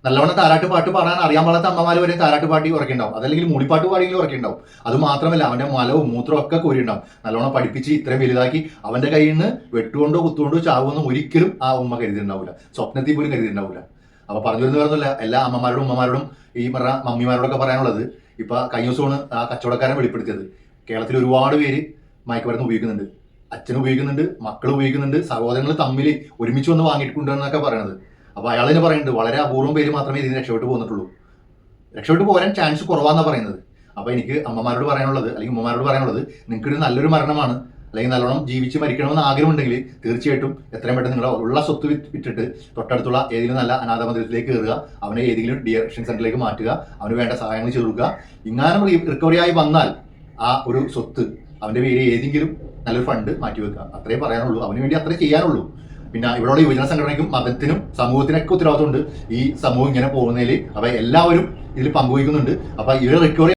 നല്ലവണ്ണം താരാട്ട് പാട്ട് പാടാൻ അറിയാൻ പാടാത്ത അമ്മമാർ വരെ താരാട്ട് പാട്ടി ഉറക്കിണ്ടാവും, അതല്ലെങ്കിൽ മൂളിപ്പാട്ട് പാടിയെങ്കിലും ഉറക്കിണ്ടാവും. അത് മാത്രമല്ല അവന്റെ മലവും മൂത്രവും ഒക്കെ കോരിണ്ടാവും. നല്ലവണ്ണം പഠിപ്പിച്ച് ഇത്രയും വലുതാക്കി അവന്റെ കയ്യിൽ നിന്ന് വെട്ടുകൊണ്ടോ കുത്തുകൊണ്ടോ ചാവുമെന്നും ഒരിക്കലും ആ ഉമ്മ കരുതിയിട്ടുണ്ടാവില്ല, സ്വപ്നത്തിൽ പോലും കരുതിയിട്ടുണ്ടാവില്ല. അപ്പൊ പറഞ്ഞു വരുന്ന പറഞ്ഞില്ല, എല്ലാ അമ്മമാരോടും ഉമ്മമാരോടും ഈ പറഞ്ഞ മമ്മിമാരോടൊക്കെ പറയാനുള്ളത്, ഇപ്പൊ കഴിഞ്ഞ ദിവസമാണ് ആ കച്ചവടക്കാരൻ വെളിപ്പെടുത്തിയത്. കേരളത്തിൽ ഒരുപാട് പേര് മയക്കുമരുന്ന് ഉപയോഗിക്കുന്നുണ്ട്, അച്ഛൻ ഉപയോഗിക്കുന്നുണ്ട്, മക്കൾ ഉപയോഗിക്കുന്നുണ്ട്, സഹോദരങ്ങൾ തമ്മിൽ ഒരുമിച്ച് വന്ന് വാങ്ങിയിട്ടുണ്ടെന്നൊക്കെ പറയണത്. അപ്പൊ അയാൾ തന്നെ പറയുന്നുണ്ട് വളരെ അപൂർവം പേര് മാത്രമേ ഇതിന് രക്ഷപ്പെട്ട് പോന്നിട്ടുള്ളൂ, രക്ഷപ്പെട്ട് പോരാൻ ചാൻസ് കുറവാന്നാണ് പറയുന്നത്. അപ്പൊ എനിക്ക് അമ്മമാരോട് പറയാനുള്ളത്, അല്ലെങ്കിൽ ഉമ്മമാരോട് പറയാനുള്ളത്, നിങ്ങൾക്കൊരു നല്ലൊരു മരണമാണ്, അല്ലെങ്കിൽ നല്ലോണം ജീവിച്ച് മരിക്കണമെന്ന് ആഗ്രഹമുണ്ടെങ്കിൽ തീർച്ചയായിട്ടും എത്രയും പെട്ടെന്ന് നിങ്ങളുടെ ഉള്ള സ്വത്ത് വിറ്റിട്ട് തൊട്ടടുത്തുള്ള ഏതെങ്കിലും നല്ല അനാഥ മന്ദിരത്തിലേക്ക് കയറുക, അവനെ ഏതെങ്കിലും ഡിയറക്ഷൻ സെന്ററിലേക്ക് മാറ്റുക, അവന് വേണ്ട സഹായങ്ങൾ ചെയ്തു കൊടുക്കുക. ഇങ്ങനെ റിക്കവറി ആയി വന്നാൽ ആ ഒരു സ്വത്ത് അവന്റെ പേര് ഏതെങ്കിലും നല്ലൊരു ഫണ്ട് മാറ്റിവെക്കുക. അത്രേ പറയാനുള്ളൂ, അവന് വേണ്ടി അത്രേ ചെയ്യാനുള്ളൂ. പിന്നെ ഇവിടെയുള്ള യുവജന സംഘടനയ്ക്കും മതത്തിനും സമൂഹത്തിനൊക്കെ ഉത്തരവാദിത്തമുണ്ട് ഈ സമൂഹം ഇങ്ങനെ പോകുന്നതിൽ. അപ്പൊ എല്ലാവരും ഇതിൽ പങ്കുവയ്ക്കുന്നുണ്ട്. അപ്പൊ ഇവരെ റിക്കവറി